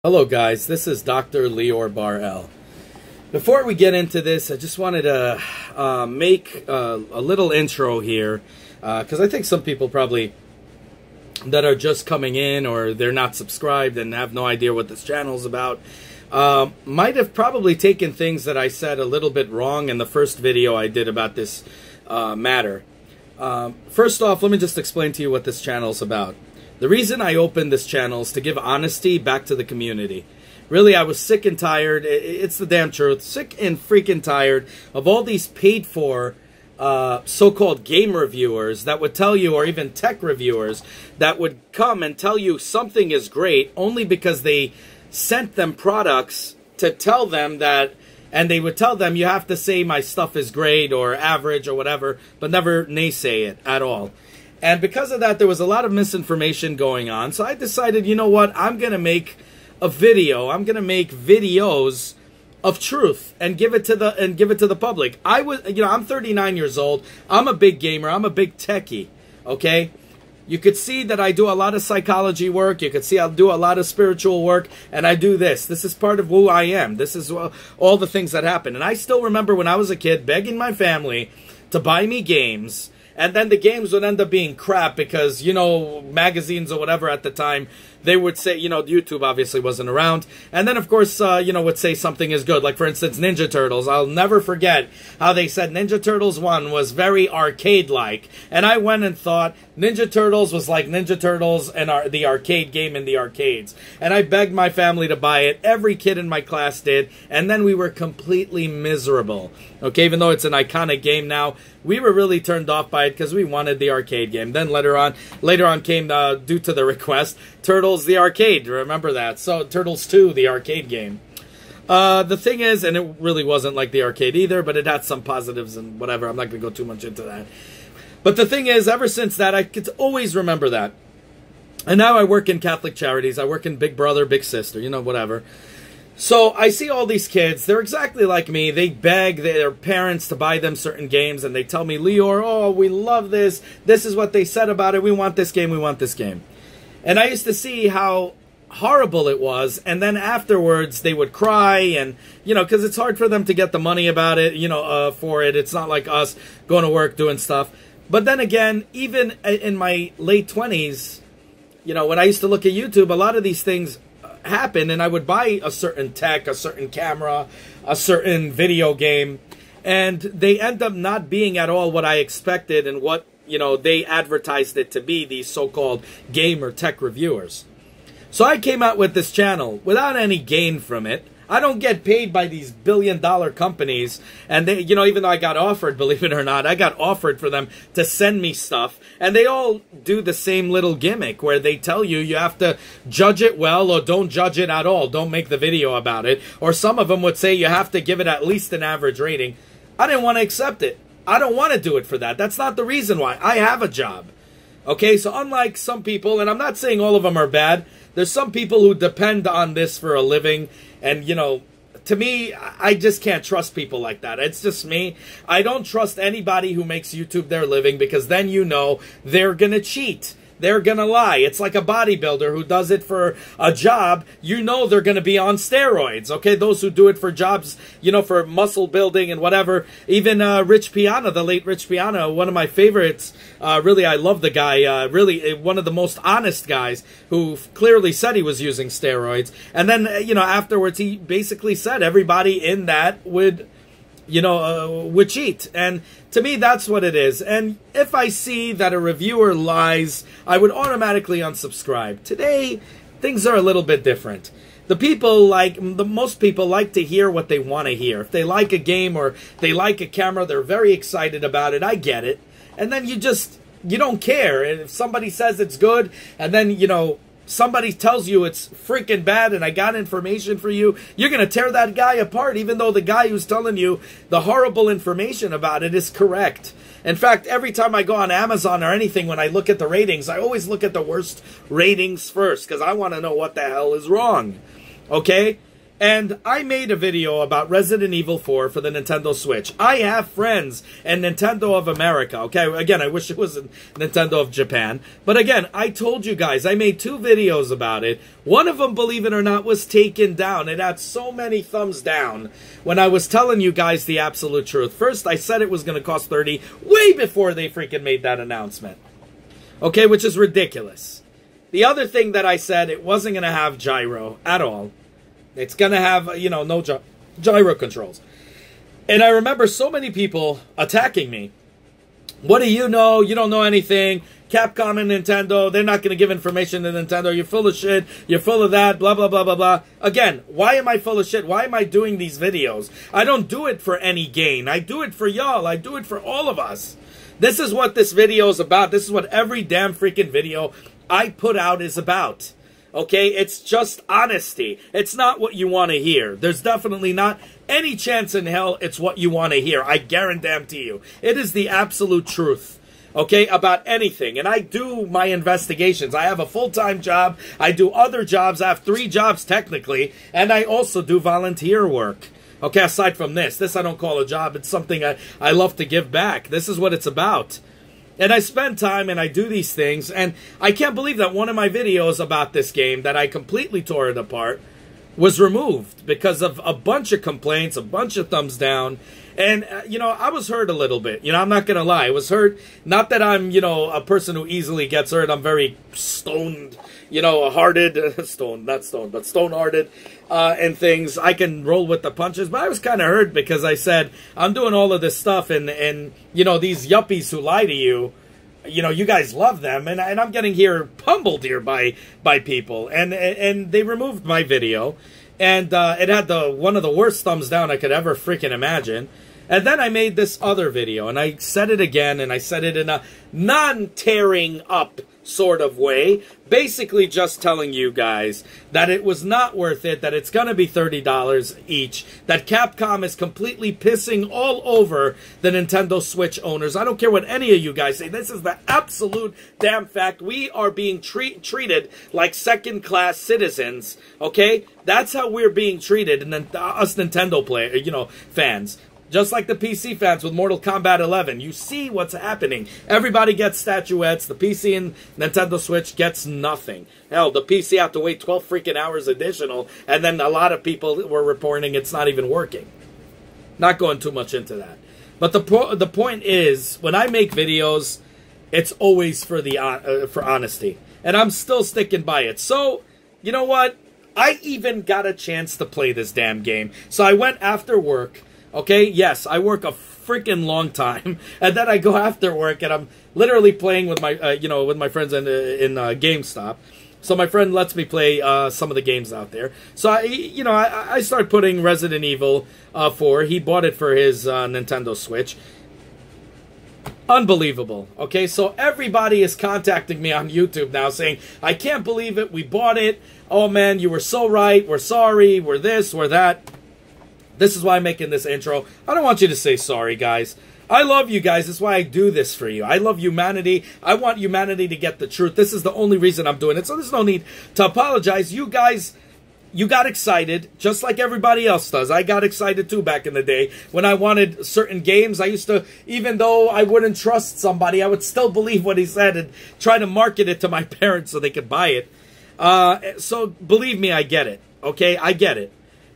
Hello guys, this is Dr. Lior Bar-El. Before we get into this, I just wanted to make a little intro here, because I think some people probably that are just coming in or they're not subscribed and have no idea what this channel is about, might have probably taken things that I said a little bit wrong in the first video I did about this matter. First off, let me just explain to you what this channel is about. The reason I opened this channel is to give honesty back to the community. Really, I was sick and tired. It's the damn truth. Sick and freaking tired of all these paid-for so-called game reviewers that would tell you, or even tech reviewers, that would come and tell you something is great only because they sent them products to tell them that, and they would tell them, you have to say my stuff is great or average or whatever, but never naysay it at all. And because of that, there was a lot of misinformation going on. So I decided, you know what? I'm going to make a video. I'm going to make videos of truth and give it to the public. I'm 39 years old. I'm a big gamer. I'm a big techie. Okay? You could see that I do a lot of psychology work. You could see I do a lot of spiritual work, and I do this. This is part of who I am. This is all the things that happen. And I still remember when I was a kid begging my family to buy me games. And then the games would end up being crap because, you know, magazines or whatever at the time, they would say, you know, YouTube obviously wasn't around. And then, of course, you know, would say something is good. Like, for instance, Ninja Turtles. I'll never forget how they said Ninja Turtles 1 was very arcade-like. And I went and thought Ninja Turtles was like Ninja Turtles and the arcade game in the arcades. And I begged my family to buy it. Every kid in my class did. And then we were completely miserable. Okay, even though it's an iconic game now, we were really turned off by it because we wanted the arcade game. Then later on came, due to the request, Turtles the Arcade. Remember that? So Turtles 2, the arcade game. The thing is, and it really wasn't like the arcade either, but it had some positives and whatever. I'm not going to go too much into that. But the thing is, ever since that, I could always remember that. And now I work in Catholic Charities. I work in Big Brother, Big Sister, you know, whatever. So I see all these kids, they're exactly like me. They beg their parents to buy them certain games, and they tell me, Lior, oh, we love this. This is what they said about it. We want this game. We want this game. And I used to see how horrible it was, and then afterwards they would cry, and, you know, because it's hard for them to get the money about it, you know, for it. It's not like us going to work doing stuff. But then again, even in my late 20s, you know, when I used to look at YouTube, a lot of these things happen, and I would buy a certain tech, a certain camera, a certain video game, and they end up not being at all what I expected and what, you know, they advertised it to be, these so-called game or tech reviewers. So I came out with this channel without any gain from it. I don't get paid by these billion-dollar companies, and they, you know, even though I got offered, believe it or not, I got offered for them to send me stuff, and they all do the same little gimmick where they tell you you have to judge it well or don't judge it at all, don't make the video about it, or some of them would say you have to give it at least an average rating. I didn't want to accept it. I don't want to do it for that. That's not the reason why. I have a job. Okay, so unlike some people, and I'm not saying all of them are bad, there's some people who depend on this for a living, and, you know, to me, I just can't trust people like that. It's just me. I don't trust anybody who makes YouTube their living, because then you know they're going to cheat. They're going to lie. It's like a bodybuilder who does it for a job. You know they're going to be on steroids, okay? Those who do it for jobs, you know, for muscle building and whatever. Even Rich Piana, the late Rich Piana, one of my favorites. Really, I love the guy. Really, one of the most honest guys who clearly said he was using steroids. And then, you know, afterwards, he basically said everybody in that would, you know, would cheat. And to me, that's what it is. And if I see that a reviewer lies, I would automatically unsubscribe. Today, things are a little bit different. Most people like to hear what they want to hear. If they like a game or they like a camera, they're very excited about it. I get it. And then you don't care. And if somebody says it's good, and then, you know, somebody tells you it's freaking bad and I got information for you, you're going to tear that guy apart, even though the guy who's telling you the horrible information about it is correct. In fact, every time I go on Amazon or anything, when I look at the ratings, I always look at the worst ratings first, because I want to know what the hell is wrong. Okay? And I made a video about Resident Evil 4 for the Nintendo Switch. I have friends in Nintendo of America, okay? Again, I wish it was Nintendo of Japan. But again, I told you guys, I made 2 videos about it. One of them, believe it or not, was taken down. It had so many thumbs down when I was telling you guys the absolute truth. First, I said it was going to cost $30 way before they freaking made that announcement. Okay, which is ridiculous. The other thing that I said, it wasn't going to have gyro at all. It's going to have, you know, no gyro controls. And I remember so many people attacking me. What do you know? You don't know anything. Capcom and Nintendo, they're not going to give information to Nintendo. You're full of shit. You're full of that. Blah, blah, blah, blah, blah. Again, why am I full of shit? Why am I doing these videos? I don't do it for any gain. I do it for y'all. I do it for all of us. This is what this video is about. This is what every damn freaking video I put out is about. Okay, it's just honesty. It's not what you want to hear. There's definitely not any chance in hell it's what you want to hear. I guarantee you. It is the absolute truth. Okay, about anything. And I do my investigations. I have a full-time job. I do other jobs. I have 3 jobs technically. And I also do volunteer work. Okay, aside from this. This I don't call a job. It's something I love to give back. This is what it's about. And I spend time and I do these things, and I can't believe that one of my videos about this game that I completely tore it apart was removed because of a bunch of complaints, a bunch of thumbs down. And, you know, I was hurt a little bit. You know, I'm not going to lie. I was hurt. Not that I'm, you know, a person who easily gets hurt. I'm very stoned, you know, hearted. Not stoned, but stone-hearted and things. I can roll with the punches. But I was kind of hurt because I said, I'm doing all of this stuff. And you know, these yuppies who lie to you, you know, you guys love them. And I'm getting here pummeled here by people. And they removed my video. And it had one of the worst thumbs down I could ever freaking imagine. And then I made this other video, and I said it again, and I said it in a non-tearing up sort of way, basically just telling you guys that it was not worth it, that it's going to be $30 each, that Capcom is completely pissing all over the Nintendo Switch owners. I don't care what any of you guys say. This is the absolute damn fact. We are being treated like second-class citizens, okay? That's how we're being treated, and then us Nintendo fans. Just like the PC fans with Mortal Kombat 11. You see what's happening. Everybody gets statuettes. The PC and Nintendo Switch gets nothing. Hell, the PC have to wait 12 freaking hours additional, and then a lot of people were reporting it's not even working. Not going too much into that. But the point is, when I make videos, it's always for honesty. And I'm still sticking by it. So, you know what? I even got a chance to play this damn game. So I went after work. Okay, yes, I work a freaking long time, and then I go after work, and I'm literally playing with my, with my friends in GameStop. So my friend lets me play some of the games out there. So I start putting Resident Evil 4. He bought it for his Nintendo Switch. Unbelievable. Okay, so everybody is contacting me on YouTube now saying, I can't believe it, we bought it. Oh man, you were so right. We're sorry. We're this. We're that. This is why I'm making this intro. I don't want you to say sorry, guys. I love you guys. That's why I do this for you. I love humanity. I want humanity to get the truth. This is the only reason I'm doing it. So there's no need to apologize. You guys, you got excited, just like everybody else does. I got excited too back in the day. When I wanted certain games, I used to, even though I wouldn't trust somebody, I would still believe what he said and try to market it to my parents so they could buy it. So believe me, I get it. Okay, I get it.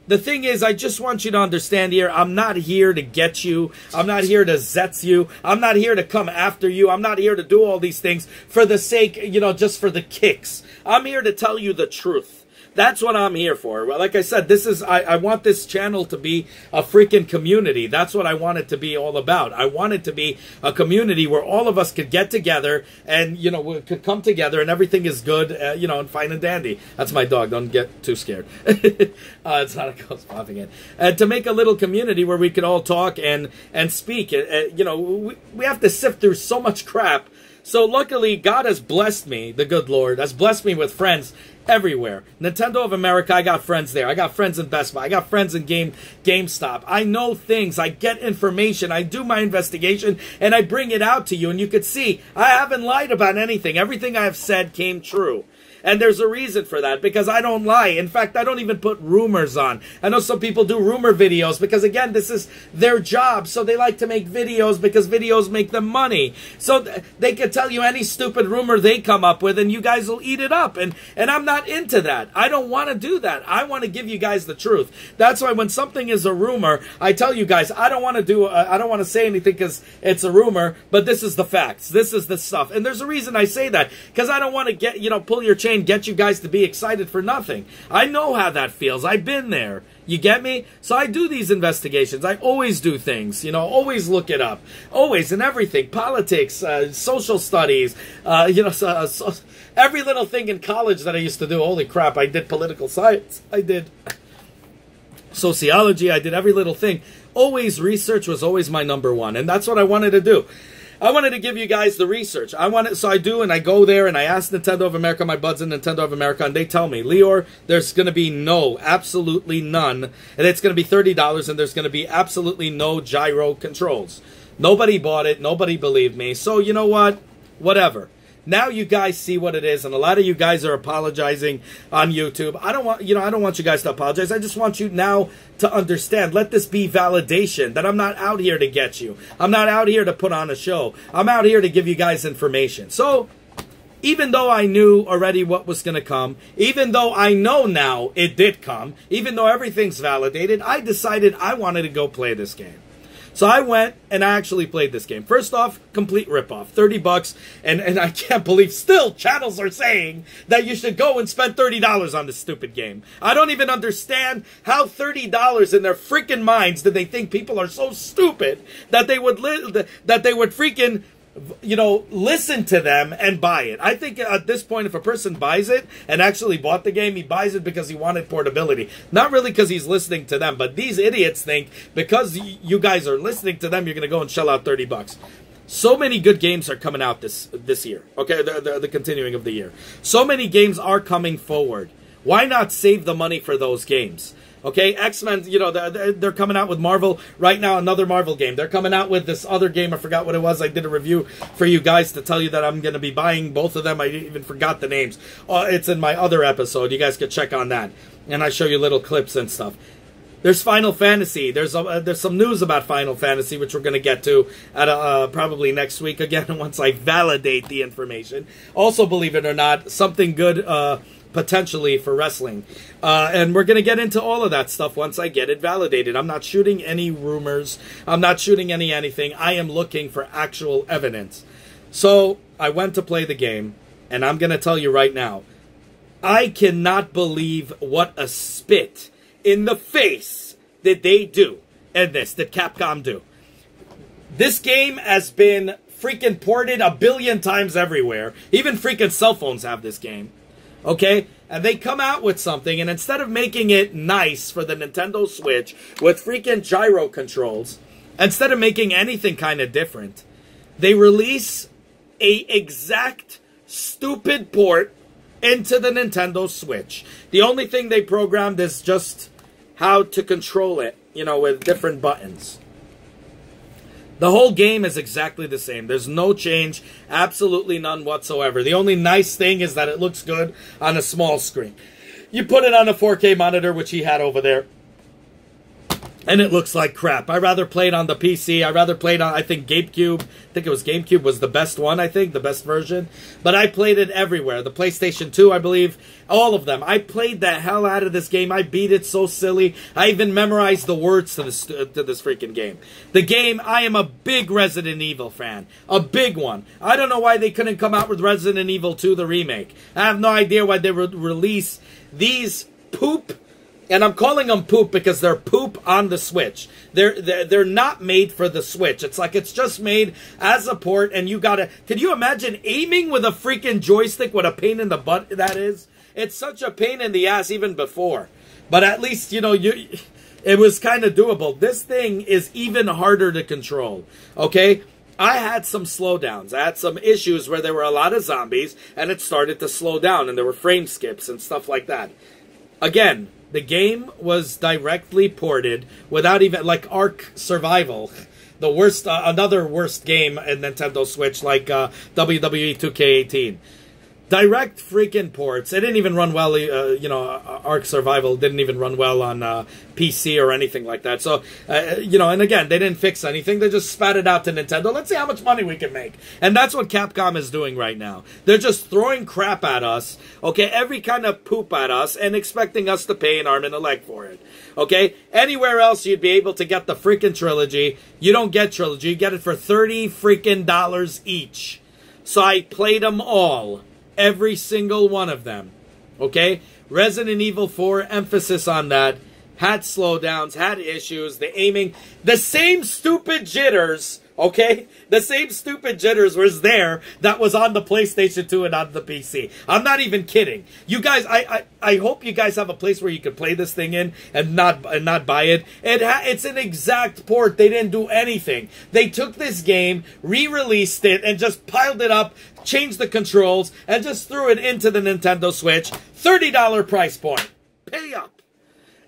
The thing is, I just want you to understand here, I'm not here to get you. I'm not here to zetz you. I'm not here to come after you. I'm not here to do all these things for the sake, just for the kicks. I'm here to tell you the truth. That's what I'm here for. Like I said, I want this channel to be a freaking community. That's what I want it to be all about. I want it to be a community where all of us could get together and, we could come together and everything is good, and fine and dandy. That's my dog. Don't get too scared. It's not a ghost popping in. And to make a little community where we could all talk and speak. We have to sift through so much crap. So luckily, God has blessed me, the good Lord, has blessed me with friends everywhere. Nintendo of America, I got friends there. I got friends in Best Buy. I got friends in GameStop. I know things. I get information. I do my investigation, and I bring it out to you. And you could see, I haven't lied about anything. Everything I have said came true. And there's a reason for that, because I don't lie. In fact, I don't even put rumors on. I know some people do rumor videos because, again, this is their job. So they like to make videos because videos make them money. So they can tell you any stupid rumor they come up with and you guys will eat it up. And I'm not into that. I don't want to do that. I want to give you guys the truth. That's why when something is a rumor, I tell you guys, I don't want to say anything because it's a rumor, but this is the facts. This is the stuff. And there's a reason I say that, because I don't want to get, pull your chain, get you guys to be excited for nothing. I know how that feels. I've been there. You get me? So I do these investigations. I always do things, always look it up. Always, in everything. Politics, social studies, every little thing in college that I used to do. Holy crap, I did political science. I did sociology. I did every little thing. Always, research was always my number one. And that's what I wanted to do. I wanted to give you guys the research. So I do, and I go there, and I ask Nintendo of America, my buds in Nintendo of America, and they tell me, Lior, there's going to be absolutely none, and it's going to be $30, and there's going to be absolutely no gyro controls. Nobody bought it. Nobody believed me. So you know what? Whatever. Now you guys see what it is, and a lot of you guys are apologizing on YouTube. I don't want you guys to apologize. I just want you now to understand. Let this be validation that I'm not out here to get you. I'm not out here to put on a show. I'm out here to give you guys information. So, even though I knew already what was going to come, even though I know now it did come, even though everything's validated, I decided I wanted to go play this game. So I went and I actually played this game. First off, complete ripoff. $30, and I can't believe still channels are saying that you should go and spend $30 on this stupid game. I don't even understand how $30 in their freaking minds did they think people are so stupid that they would freaking listen to them and buy it. I think at this point, if a person buys it and actually bought the game, he buys it because he wanted portability. Not really because he's listening to them, but these idiots think because you guys are listening to them, you're going to go and shell out $30. So many good games are coming out this year. Okay, the continuing of the year. So many games are coming forward. Why not save the money for those games? Okay, X-Men, they're coming out with Marvel right now, another Marvel game. They're coming out with this other game. I forgot what it was. I did a review for you guys to tell you that I'm going to be buying both of them. I even forgot the names. It's in my other episode. You guys can check on that. And I show you little clips and stuff. There's Final Fantasy. There's some news about Final Fantasy, which we're going to get to at probably next week again once I validate the information. Also, believe it or not, something good potentially for wrestling. And we're going to get into all of that stuff once I get it validated. I'm not shooting any rumors. I'm not shooting anything. I am looking for actual evidence. So I went to play the game, and I'm going to tell you right now, I cannot believe what a spit in the face that they do and that Capcom do. This game has been freaking ported a billion times everywhere. Even freaking cell phones have this game. Okay? And they come out with something, and instead of making it nice for the Nintendo Switch with freaking gyro controls, instead of making anything kind of different, they release a exact stupid port into the Nintendo Switch. The only thing they programmed is just how to control it, with different buttons. The whole game is exactly the same. There's no change, absolutely none whatsoever. The only nice thing is that it looks good on a small screen. You put it on a 4K monitor, which he had over there, and it looks like crap. I'd rather play it on the PC. I'd rather play it on, I think, GameCube. I think it was GameCube was the best one, I think, the best version. But I played it everywhere. The PlayStation 2, I believe, all of them. I played the hell out of this game. I beat it so silly. I even memorized the words to this freaking game. The game, I am a big Resident Evil fan. A big one. I don't know why they couldn't come out with Resident Evil 2, the remake. I have no idea why they would release these poop. And I'm calling them poop because they're poop on the Switch. They're not made for the Switch. It's like it's just made as a port, and you gotta... Can you imagine aiming with a freaking joystick? What a pain in the butt that is? It's such a pain in the ass even before. But at least, it was kind of doable. This thing is even harder to control, okay? I had some slowdowns. I had some issues where there were a lot of zombies, and it started to slow down, and there were frame skips and stuff like that. Again... The game was directly ported without even, like Ark Survival, the worst, another worst game in Nintendo Switch, like WWE 2K18. Direct freaking ports. It didn't even run well. You know, Ark Survival didn't even run well on PC or anything like that. So, you know, and again, they didn't fix anything. They just spat it out to Nintendo. Let's see how much money we can make. And that's what Capcom is doing right now. They're just throwing crap at us, okay, every kind of poop at us, and expecting us to pay an arm and a leg for it, okay? Anywhere else you'd be able to get the freaking trilogy. You don't get trilogy. You get it for $30 freaking each. So I played them all. Every single one of them, okay? Resident Evil 4, emphasis on that, had slowdowns, had issues, the aiming, the same stupid jitters, okay? The same stupid jitters was there that was on the PlayStation 2 and on the PC. I'm not even kidding. You guys, I hope you guys have a place where you can play this thing in and not buy it. It's an exact port. They didn't do anything. They took this game, re-released it, and just piled it up, changed the controls, and just threw it into the Nintendo Switch. $30 price point. Pay up.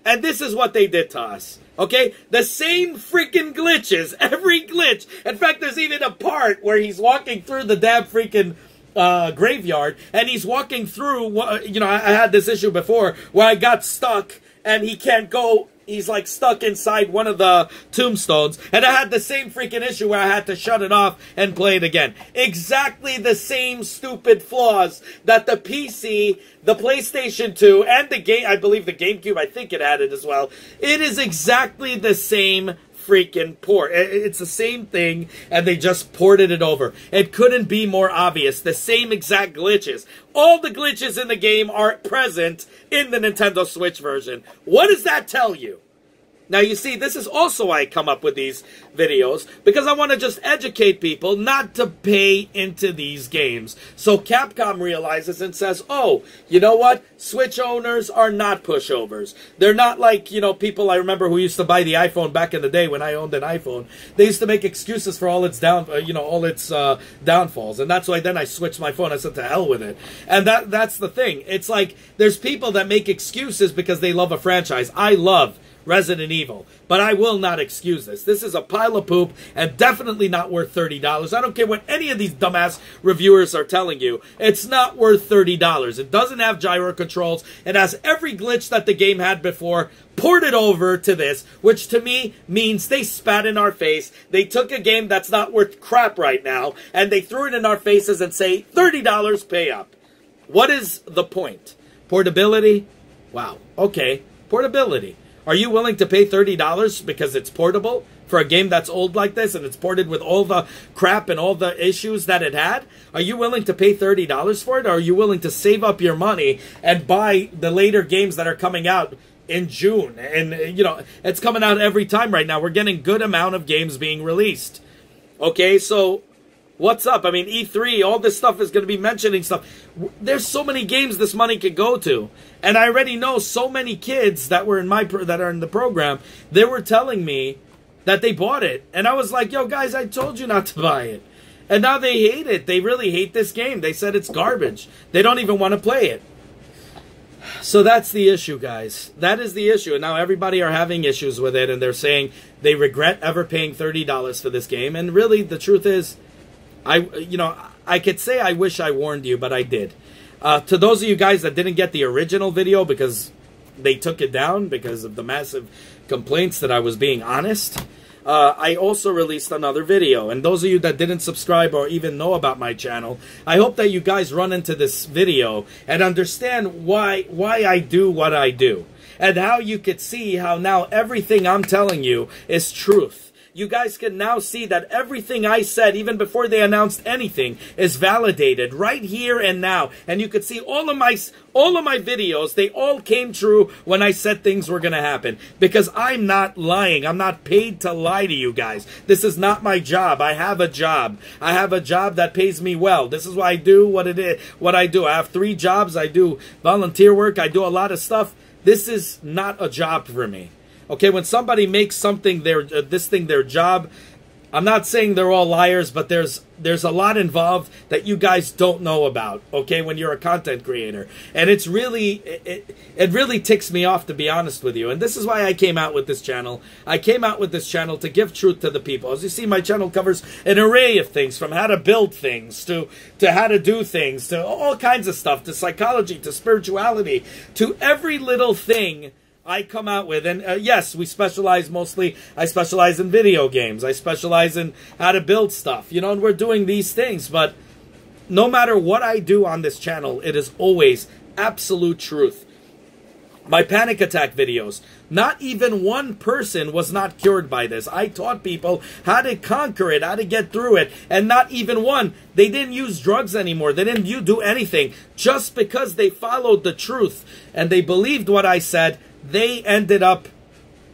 And this is what they did to us. Okay? The same freaking glitches. Every glitch. In fact, there's even a part where he's walking through the damn freaking graveyard, and he's walking through, you know, I had this issue before where I got stuck and he can't go. He's like stuck inside one of the tombstones. And I had the same freaking issue where I had to shut it off and play it again. Exactly the same stupid flaws that the PC, the PlayStation 2, and the game, I believe the GameCube, I think it had it as well. It is exactly the same freaking port. It's the same thing, and they just ported it over. It couldn't be more obvious. The same exact glitches. All the glitches in the game are present in the Nintendo Switch version. What does that tell you? Now, you see, this is also why I come up with these videos, because I want to just educate people not to pay into these games. So Capcom realizes and says, oh, you know what? Switch owners are not pushovers. They're not like, you know, people I remember who used to buy the iPhone back in the day when I owned an iPhone. They used to make excuses for all its downfalls. And that's why then I switched my phone. I said, to hell with it. And that's the thing. It's like there's people that make excuses because they love a franchise. I love Resident Evil, but I will not excuse this. This is a pile of poop and definitely not worth $30. I don't care what any of these dumbass reviewers are telling you. It's not worth $30. It doesn't have gyro controls. It has every glitch that the game had before ported over to this, which to me means they spat in our face. They took a game that's not worth crap right now, and they threw it in our faces and say, $30, pay up. What is the point? Portability? Wow. Okay. Portability. Are you willing to pay $30 because it's portable for a game that's old like this and it's ported with all the crap and all the issues that it had? Are you willing to pay $30 for it, or are you willing to save up your money and buy the later games that are coming out in June? And, you know, it's coming out every time right now. We're getting good amount of games being released. Okay, so what's up? I mean, E3, all this stuff is going to be mentioning stuff. There's so many games this money could go to. And I already know so many kids that were in that are in the program, they were telling me that they bought it. And I was like, yo, guys, I told you not to buy it. And now they hate it. They really hate this game. They said it's garbage. They don't even want to play it. So that's the issue, guys. That is the issue. And now everybody are having issues with it. And they're saying they regret ever paying $30 for this game. And really, the truth is, I could say I wish I warned you, but I did. To those of you guys that didn't get the original video because they took it down because of the massive complaints that I was being honest, I also released another video. And those of you that didn't subscribe or even know about my channel, I hope that you guys run into this video and understand why I do what I do. And how you could see how now everything I'm telling you is truth. You guys can now see that everything I said, even before they announced anything, is validated right here and now. And you could see all of my videos, they all came true when I said things were going to happen. Because I'm not lying. I'm not paid to lie to you guys. This is not my job. I have a job. I have a job that pays me well. This is why I do what I do. I have 3 jobs. I do volunteer work. I do a lot of stuff. This is not a job for me. Okay, when somebody makes something this thing their job, I'm not saying they're all liars, but there's a lot involved that you guys don't know about, okay, when you're a content creator. And it's really, it really ticks me off, to be honest with you. And this is why I came out with this channel. I came out with this channel to give truth to the people. As you see, my channel covers an array of things, from how to build things, to how to do things, to all kinds of stuff, to psychology, to spirituality, to every little thing I come out with. And yes, we specialize mostly, I specialize in video games. I specialize in how to build stuff, you know, and we're doing these things. But no matter what I do on this channel, it is always absolute truth. My panic attack videos, not even one person was not cured by this. I taught people how to conquer it, how to get through it, and not even one. They didn't use drugs anymore. They didn't do anything. Just because they followed the truth and they believed what I said, they ended up,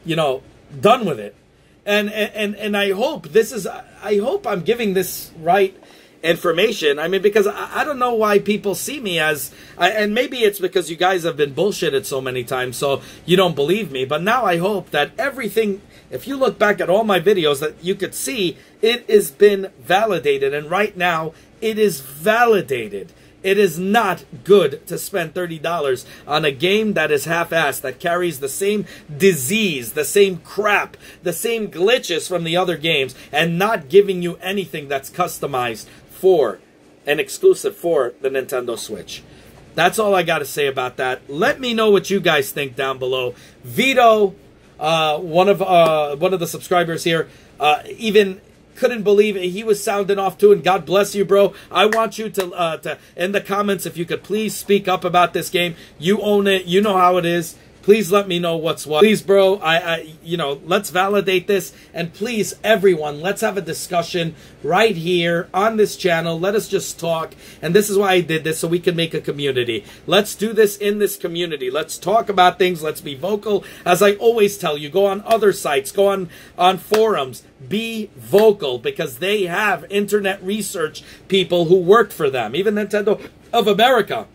you know, done with it. And I hope this is, I hope I'm giving this right information. I mean, because I don't know why people see me as, and maybe it's because you guys have been bullshitted so many times, so you don't believe me. But now I hope that everything, if you look back at all my videos, that you could see it has been validated. And right now, it is validated. It is not good to spend $30 on a game that is half-assed, that carries the same disease, the same crap, the same glitches from the other games, and not giving you anything that's customized for and exclusive for the Nintendo Switch. That's all I got to say about that. Let me know what you guys think down below. Vito, one of the subscribers here, even couldn't believe it. He was sounding off too, and God bless you, bro. I want you to in the comments, if you could please speak up about this game. You own it. You know how it is. Please let me know what's what. Please, bro, you know, let's validate this. And please, everyone, let's have a discussion right here on this channel. Let us just talk. And this is why I did this, so we can make a community. Let's do this in this community. Let's talk about things. Let's be vocal. As I always tell you, go on other sites, go on forums. Be vocal, because they have internet research people who work for them. Even Nintendo of America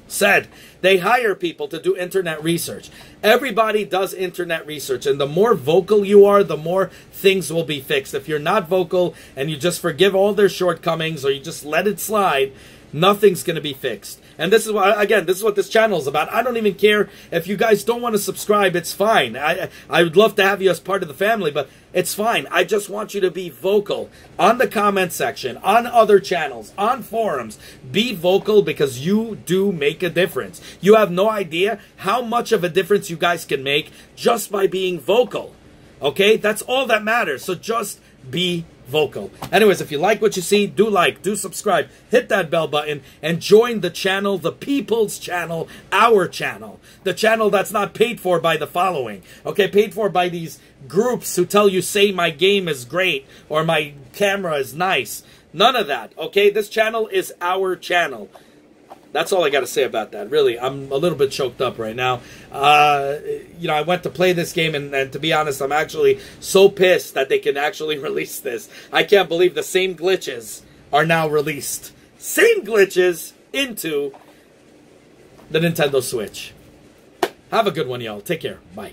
said they hire people to do internet research. Everybody does internet research, and the more vocal you are, the more things will be fixed. If you're not vocal and you just forgive all their shortcomings, or you just let it slide, nothing's going to be fixed. And this is why, again, this is what this channel is about. I don't even care if you guys don't want to subscribe. It's fine. I would love to have you as part of the family, but it's fine. I just want you to be vocal on the comment section, on other channels, on forums. Be vocal, because you do make a difference. You have no idea how much of a difference you guys can make just by being vocal. Okay? That's all that matters. So just be vocal. Anyways, if you like what you see, do like, do subscribe, hit that bell button, and join the channel, the people's channel, our channel. The channel that's not paid for by the following. Okay, paid for by these groups who tell you, say my game is great, or my camera is nice. None of that, okay? This channel is our channel. That's all I got to say about that. Really, I'm a little bit choked up right now. You know, I went to play this game, and to be honest, I'm actually so pissed that they can actually release this. I can't believe the same glitches are now released. Same glitches into the Nintendo Switch. Have a good one, y'all. Take care. Bye.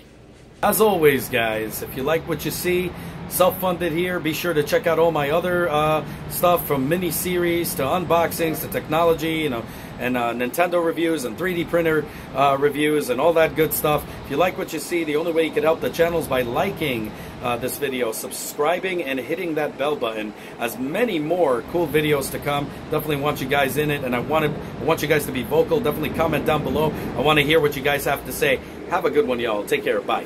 As always, guys, if you like what you see, self-funded here, be sure to check out all my other stuff, from mini-series to unboxings to technology, you know, and Nintendo reviews and 3D printer reviews and all that good stuff. If you like what you see, the only way you can help the channel is by liking this video, subscribing, and hitting that bell button. As many more cool videos to come. Definitely want you guys in it, and I want you guys to be vocal. Definitely comment down below. I want to hear what you guys have to say. Have a good one, y'all. Take care. Bye.